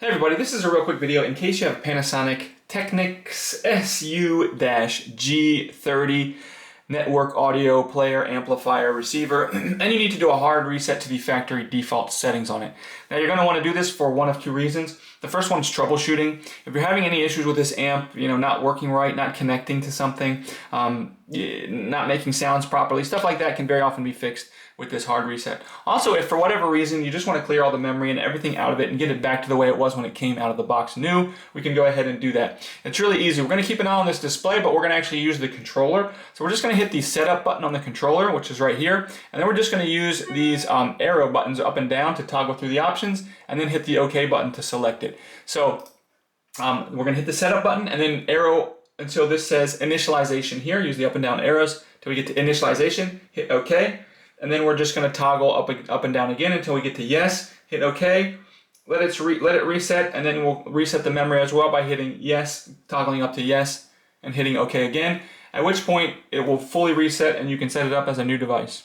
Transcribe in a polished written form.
Hey everybody, this is a real quick video in case you have a Panasonic Technics SU-G30 network audio player, amplifier, receiver, and you need to do a hard reset to the factory default settings on it. Now you're going to want to do this for one of two reasons. The first one is troubleshooting. If you're having any issues with this amp, not working right, not connecting to something, not making sounds properly, stuff like that can very often be fixed with this hard reset. Also, if for whatever reason you just want to clear all the memory and everything out of it and get it back to the way it was when it came out of the box new, we can go ahead and do that. It's really easy. We're going to keep an eye on this display, but we're going to actually use the controller. So we're just going to hit the setup button on the controller, which is right here, and then we're just going to use these arrow buttons up and down to toggle through the options, and then hit the OK button to select it. So we're going to hit the setup button and then arrow until this says initialization here. Use the up and down arrows till we get to initialization, hit OK. And then we're just going to toggle up and down again until we get to yes, hit OK, let it reset, and then we'll reset the memory as well by hitting yes, toggling up to yes, and hitting OK again, at which point it will fully reset and you can set it up as a new device.